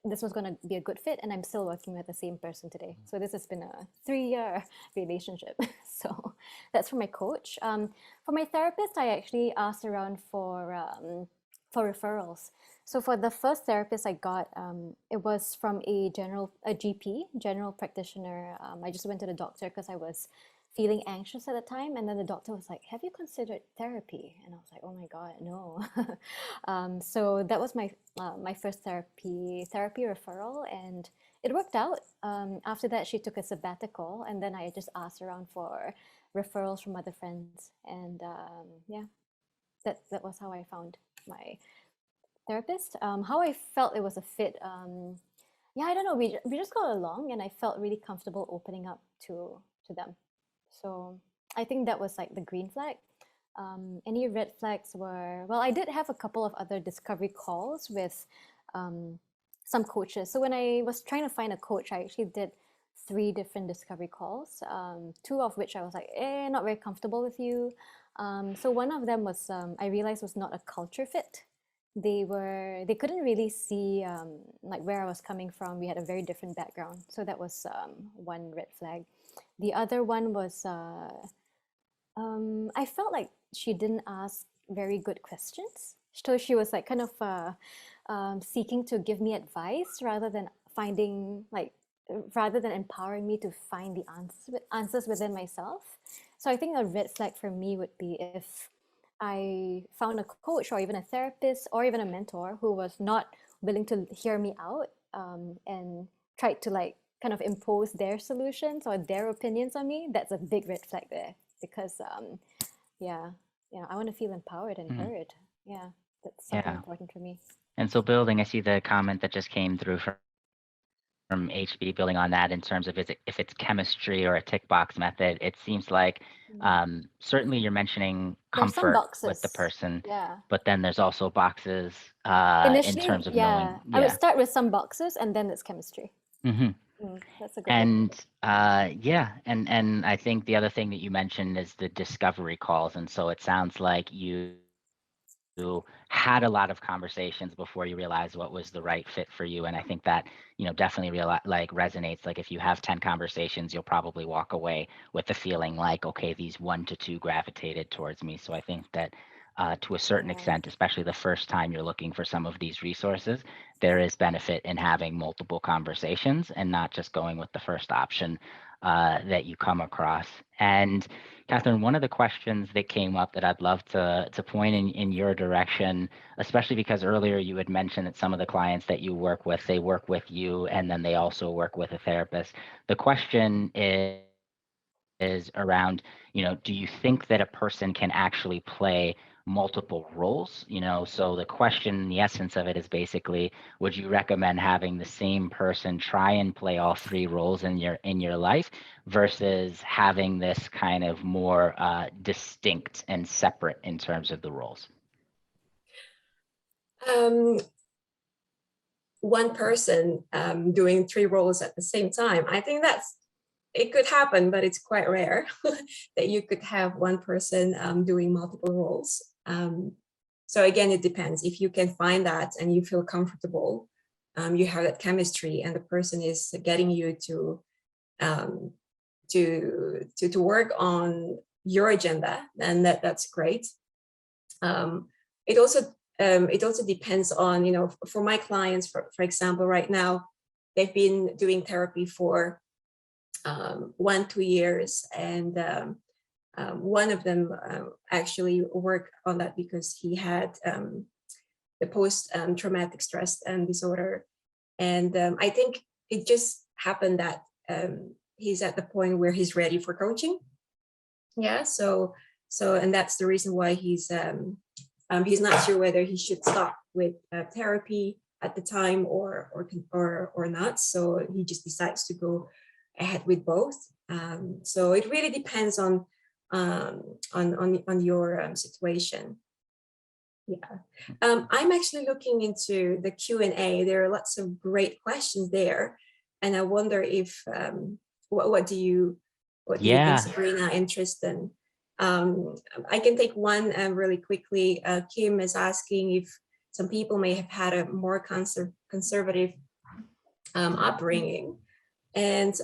this was going to be a good fit. And I'm still working with the same person today. So this has been a 3-year relationship. So that's for my coach. For my therapist, I actually asked around for referrals. So for the first therapist I got, it was from a GP, general practitioner. I just went to the doctor because I was feeling anxious at the time, and then the doctor was like, "Have you considered therapy?" And I was like, "Oh my God, no." So that was my first therapy referral, and it worked out. After that, she took a sabbatical, and then I just asked around for referrals from other friends, and yeah, that was how I found my therapist. How I felt it was a fit. Yeah, I don't know. We just got along, and I felt really comfortable opening up to them. So I think that was like the green flag. Any red flags were, well, I did have a couple of other discovery calls with um, some coaches. So when I was trying to find a coach, I actually did 3 different discovery calls, 2 of which I was like, not very comfortable with you. So one of them was I realized was not a culture fit. They couldn't really see like where I was coming from. We had a very different background, so that was one red flag. The other one was I felt like she didn't ask very good questions. So she was like kind of seeking to give me advice rather than empowering me to find the answers within myself. So I think a red flag for me would be if I found a coach or even a therapist or even a mentor who was not willing to hear me out and tried to like kind of impose their solutions or their opinions on me. That's a big red flag there because yeah, I want to feel empowered and Mhm. heard. Yeah, that's something Yeah. important for me. And so building, I see the comment that just came through from HB, building on that in terms of if it's chemistry or a tick box method. It seems like Mm. certainly you're mentioning There's some comfort with the boxes. person, Yeah. but then there's also boxes in Initially, terms of knowing, yeah, I would yeah. start with some boxes and then it's chemistry. Hmm. That's a good way to put And it. yeah, and I think the other thing that you mentioned is the discovery calls. And so it sounds like you had a lot of conversations before you realized what was the right fit for you. And I think that, definitely like resonates. Like if you have 10 conversations, you'll probably walk away with the feeling like, okay, these 1 to 2 gravitated towards me. So I think that to a certain Yeah. extent, especially the first time you're looking for some of these resources, there is benefit in having multiple conversations and not just going with the first option that you come across. And Catherine, one of the questions that came up that I'd love to point in your direction, especially because earlier you had mentioned that some of the clients that you work with, they work with you and then they also work with a therapist. The question is around, do you think that a person can actually play multiple roles? So the question, the essence of it is basically, would you recommend having the same person try and play all three roles in your life versus having this kind of more distinct and separate in terms of the roles? One person doing three roles at the same time. I think it could happen, but it's quite rare that you could have one person doing multiple roles. So again, it depends. If you can find that and you feel comfortable, you have that chemistry, and the person is getting you to work on your agenda, and that's great. It also depends on, for my clients, for example, right now, they've been doing therapy for 1-2 years, and one of them actually worked on that because he had the post-traumatic stress disorder, and I think it just happened that he's at the point where he's ready for coaching. Yeah, so and that's the reason why he's not sure whether he should stop with therapy at the time or not. So he just decides to go ahead with both. So it really depends on your situation. Yeah, I'm actually looking into the Q&A. There are lots of great questions there, and I wonder if what do you think, Sabrina and Tristan? I can take one really quickly. Kim is asking if some people may have had a more conservative upbringing, and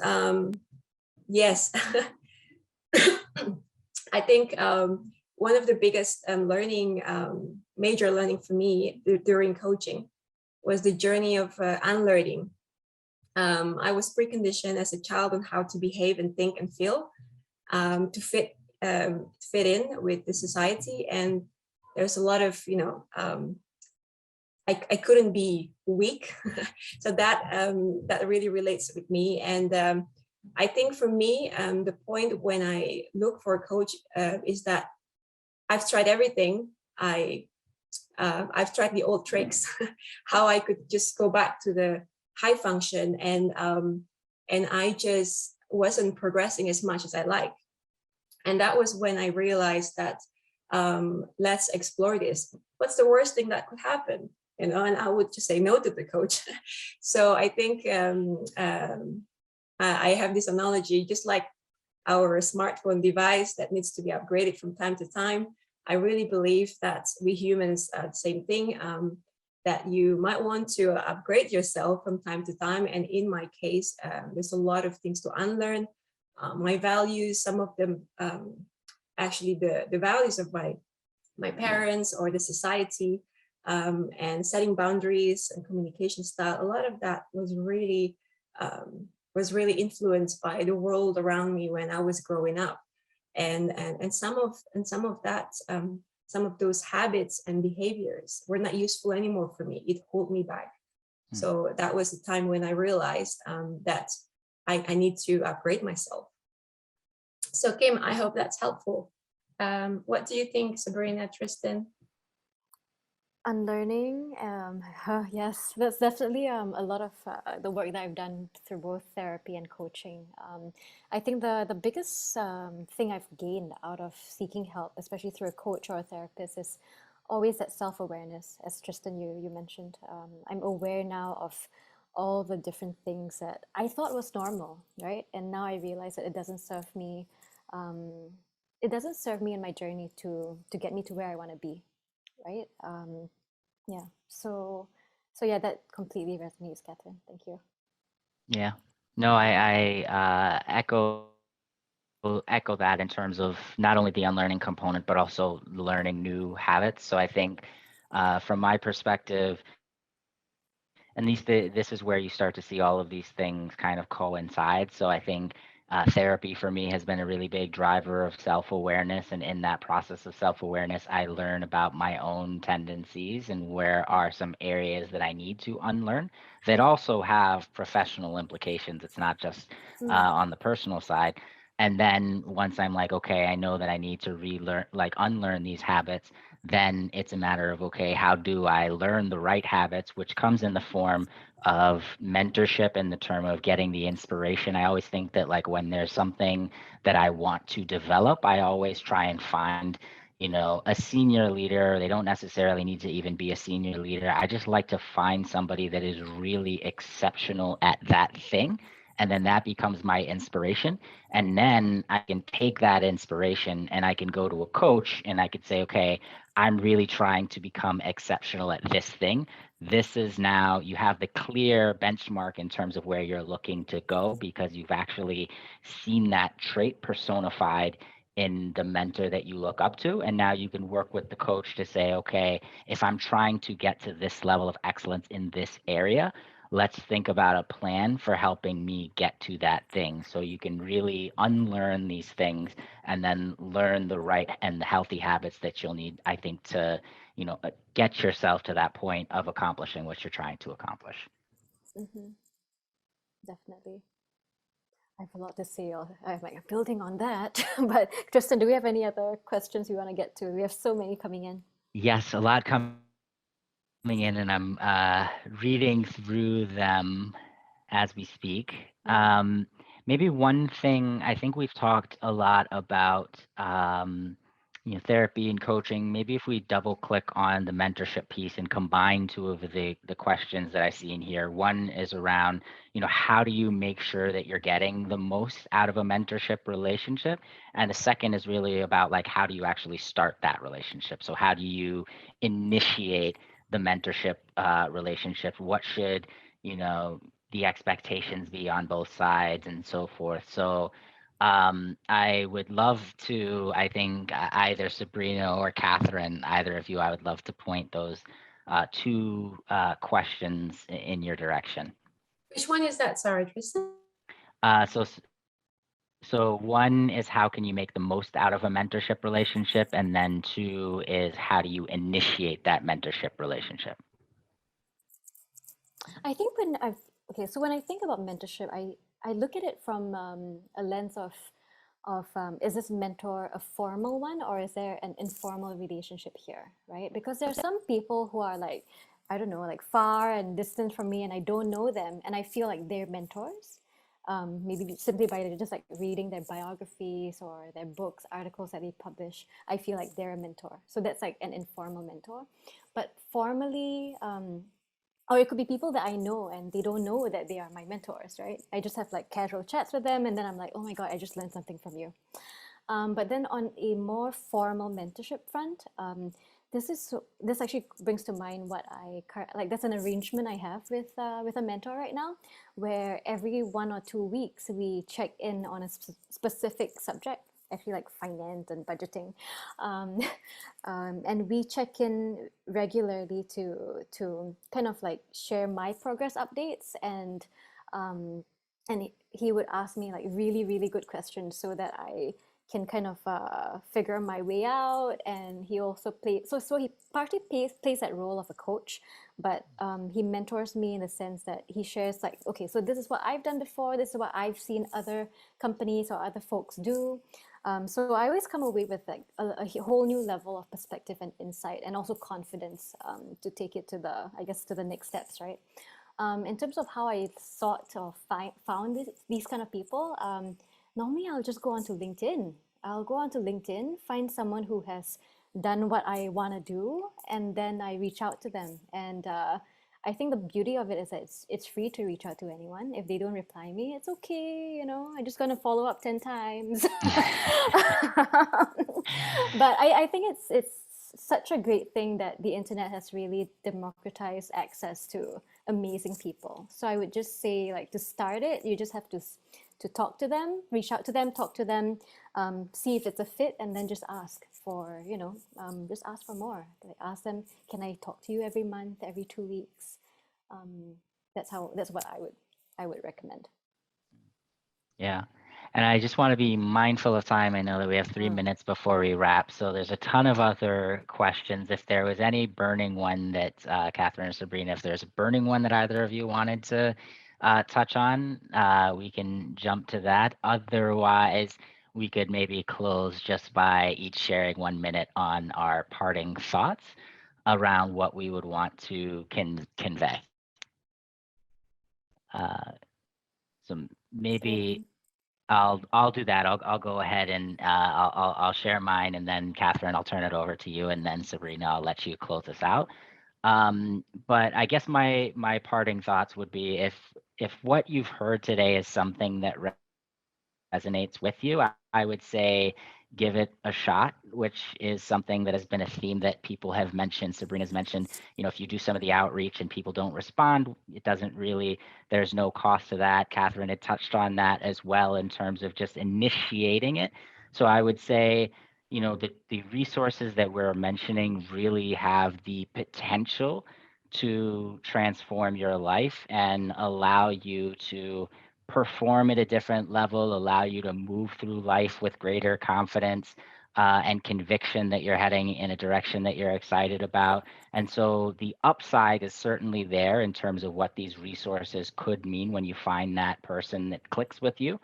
yes, I think one of the biggest major learning for me during coaching was the journey of unlearning. I was preconditioned as a child on how to behave and think and feel to fit in with the society, and there's a lot of I couldn't be weak. So that really relates with me, and I think for me the point when I look for a coach is that I've tried everything. I've tried the old tricks, how I could just go back to the high function, and I just wasn't progressing as much as I like. And that was when I realized that let's explore this. What's the worst thing that could happen? And I would just say no to the coach. So I think I have this analogy, just like our smartphone device that needs to be upgraded from time to time. I really believe that we humans are the same thing, that you might want to upgrade yourself from time to time. And in my case, there's a lot of things to unlearn. My values, some of them actually the values of my parents or the society, and setting boundaries and communication style. A lot of that was really influenced by the world around me when I was growing up, and some of that some of those habits and behaviors were not useful anymore for me. It pulled me back. So that was the time when I realized that I need to upgrade myself. So Kim, I hope that's helpful. What do you think, Sabrina, Tristan? Unlearning, yes, that's definitely a lot of the work that I've done through both therapy and coaching. I think the biggest thing I've gained out of seeking help, especially through a coach or a therapist, is always that self-awareness, as Tristan, you mentioned. I'm aware now of all the different things that I thought was normal, right? And now I realize that it doesn't serve me. Um, it doesn't serve me in my journey to get me to where I want to be, right? Yeah. So yeah, that completely resonates, Catherine. Thank you. Yeah. No, I echo echo that in terms of not only the unlearning component, but also learning new habits. So I think from my perspective, and this is where you start to see all of these things kind of coincide. So I think therapy for me has been a really big driver of self-awareness, and in that process of self-awareness, I learn about my own tendencies and where are some areas that I need to unlearn that also have professional implications. It's not just on the personal side. And then once I'm like, okay, I know that I need to relearn, like unlearn these habits, then it's a matter of, okay, how do I learn the right habits, which comes in the form of mentorship in the term of getting the inspiration. I always think that like when there's something that I want to develop, I always try and find, a senior leader. They don't necessarily need to even be a senior leader. I just like to find somebody that is really exceptional at that thing. And then that becomes my inspiration. And then I can take that inspiration and I can go to a coach and I could say, okay, I'm really trying to become exceptional at this thing. This is now, you have the clear benchmark in terms of where you're looking to go because you've actually seen that trait personified in the mentor that you look up to. And now you can work with the coach to say, okay, if I'm trying to get to this level of excellence in this area, let's think about a plan for helping me get to that thing. So you can really unlearn these things and then learn the right and the healthy habits that you'll need, I think, to, get yourself to that point of accomplishing what you're trying to accomplish. Definitely. I have a lot to say. I'm like building on that. But Tristan, do we have any other questions you want to get to? We have so many coming in. Yes, a lot coming in, and I'm reading through them as we speak. Maybe one thing, I think we've talked a lot about therapy and coaching. Maybe if we double click on the mentorship piece and combine two of the questions that I see in here. One is around, how do you make sure that you're getting the most out of a mentorship relationship? And the second is really about like, how do you actually start that relationship? So how do you initiate the mentorship relationship? What should, the expectations be on both sides and so forth. So I would love to, I think either Sabrina or Catherine, either of you, I would love to point those two questions in your direction. Which one is that? Sorry, Tristan. So one is how can you make the most out of a mentorship relationship? And then two is how do you initiate that mentorship relationship? I think when I think about mentorship, I look at it from a lens of is this mentor a formal one or is there an informal relationship here, right? Because there are some people who are like, I don't know, like far and distant from me and I don't know them and I feel like they're mentors. Maybe simply by just like reading their biographies or their books, articles that they publish, I feel like they're a mentor. So that's like an informal mentor. But formally, or it could be people that I know and they don't know that they are my mentors, right? I just have like casual chats with them and then I'm like, oh my God, I just learned something from you. But then on a more formal mentorship front, this actually brings to mind what I like. That's an arrangement I have with a mentor right now, where every 1 or 2 weeks we check in on a specific subject, actually like finance and budgeting, um, and we check in regularly to kind of like share my progress updates um, and he would ask me like really good questions so that I can kind of figure my way out. And he also plays so he partly plays that role of a coach, but he mentors me in the sense that he shares like, okay, so this is what I've done before, this is what I've seen other companies or other folks do. So I always come away with like a whole new level of perspective and insight and also confidence to take it to the next steps, right? In terms of how I sought or found these kind of people, normally I'll just go onto LinkedIn. I'll go onto LinkedIn, find someone who has done what I want to do, and then I reach out to them. And I think the beauty of it is that it's free to reach out to anyone. If they don't reply me, it's okay. I'm just gonna follow up 10 times. But I think it's such a great thing that the internet has really democratized access to amazing people. So I would just say, like, to start it, you just have to to talk to them, reach out to them, talk to them, see if it's a fit, and then just ask for, just ask for more. Like ask them, can I talk to you every month, every 2 weeks? That's what I would recommend. Yeah. And I just want to be mindful of time. I know that we have 3 minutes before we wrap. So there's a ton of other questions. If there was any burning one that Catherine or Sabrina, if there's a burning one that either of you wanted to touch on, we can jump to that. Otherwise, we could maybe close just by each sharing 1 minute on our parting thoughts around what we would want to convey. So maybe I'll do that. I'll go ahead and I'll share mine, and then Catherine, I'll turn it over to you, and then Sabrina, I'll let you close us out. But I guess my parting thoughts would be if what you've heard today is something that resonates with you, I would say give it a shot, which is something that has been a theme that people have mentioned. Sabrina's mentioned, if you do some of the outreach and people don't respond, it doesn't really, there's no cost to that. Catherine had touched on that as well in terms of just initiating it. So I would say, the resources that we're mentioning really have the potential to transform your life and allow you to perform at a different level, allow you to move through life with greater confidence and conviction that you're heading in a direction that you're excited about. And so the upside is certainly there in terms of what these resources could mean when you find that person that clicks with you.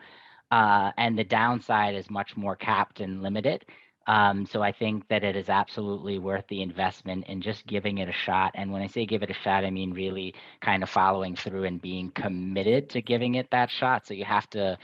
And the downside is much more capped and limited. So I think that it is absolutely worth the investment in just giving it a shot. And when I say give it a shot, I mean really kind of following through and being committed to giving it that shot. So you have to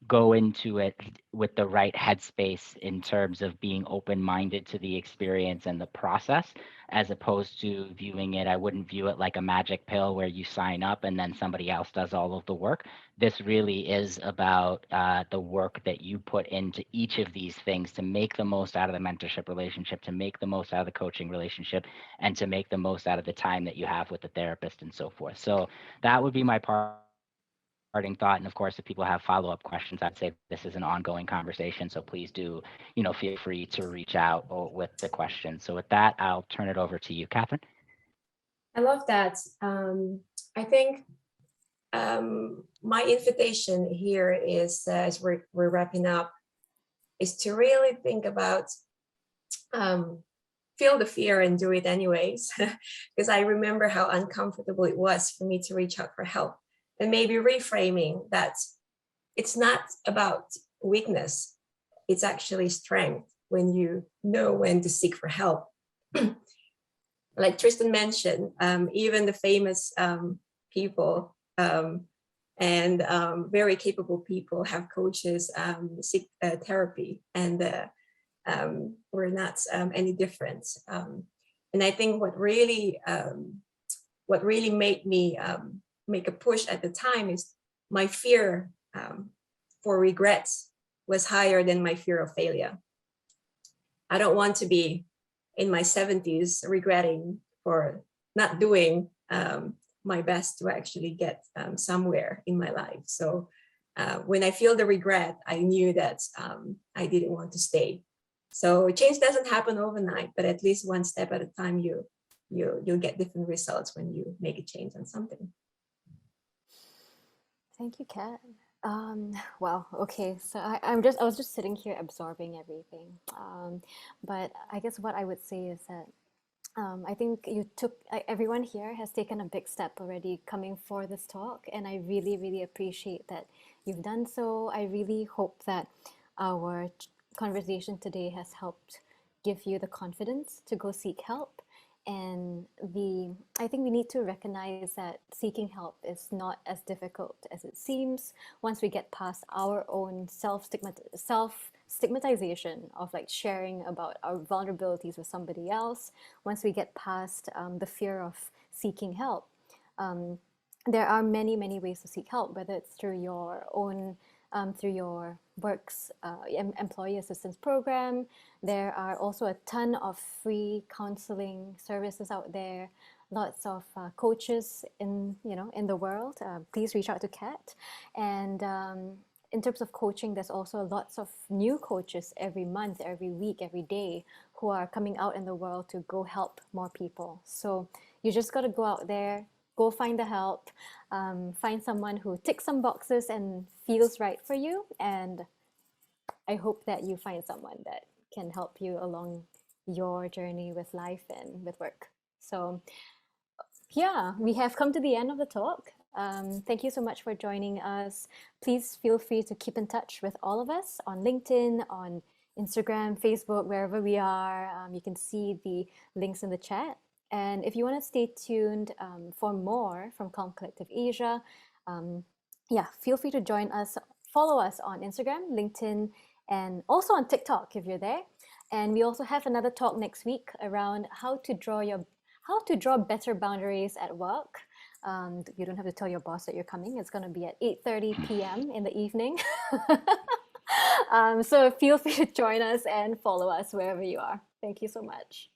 go into it with the right headspace in terms of being open-minded to the experience and the process, as opposed to viewing it, I wouldn't view it like a magic pill where you sign up and then somebody else does all of the work. This really is about the work that you put into each of these things to make the most out of the mentorship relationship, to make the most out of the coaching relationship, and to make the most out of the time that you have with the therapist and so forth. So that would be my parting thought. And of course, if people have follow-up questions, I'd say this is an ongoing conversation. So please do, feel free to reach out with the questions. So with that, I'll turn it over to you, Catherine. I love that. I think my invitation here is, as we're wrapping up, is to really think about, feel the fear and do it anyways. Because I remember how uncomfortable it was for me to reach out for help, and maybe reframing that it's not about weakness, it's actually strength when you know when to seek for help. Like Tristan mentioned, even the famous people and very capable people have coaches seek therapy, and we're not any different. And I think what really made me make a push at the time is my fear for regrets was higher than my fear of failure. I don't want to be in my 70s regretting for not doing my best to actually get somewhere in my life. So when I feel the regret, I knew that I didn't want to stay. So change doesn't happen overnight, but at least one step at a time, you'll get different results when you make a change on something. Thank you, Kat. Wow. Okay. So I was just sitting here absorbing everything. But I guess what I would say is that I think everyone here has taken a big step already coming for this talk, and I really, really appreciate that you've done so. I really hope that our conversation today has helped give you the confidence to go seek help. And I think we need to recognize that seeking help is not as difficult as it seems once we get past our own self stigmatization of like sharing about our vulnerabilities with somebody else. Once we get past the fear of seeking help, there are many, many ways to seek help, whether it's through your own through your work's employee assistance program. There are also a ton of free counseling services out there. Lots of coaches in the world. Please reach out to Kat, and in terms of coaching, there's also lots of new coaches every month, every week, every day who are coming out in the world to go help more people. So you just got to go out there, go find the help, find someone who ticks some boxes and feels right for you. And I hope that you find someone that can help you along your journey with life and with work. So yeah, we have come to the end of the talk. Thank you so much for joining us. Please feel free to keep in touch with all of us on LinkedIn, on Instagram, Facebook, wherever we are. You can see the links in the chat. And if you want to stay tuned for more from Calm Collective Asia, yeah, feel free to join us. Follow us on Instagram, LinkedIn, and also on TikTok if you're there. And we also have another talk next week around how to draw better boundaries at work. You don't have to tell your boss that you're coming. It's going to be at 8:30 p.m. in the evening. So feel free to join us and follow us wherever you are. Thank you so much.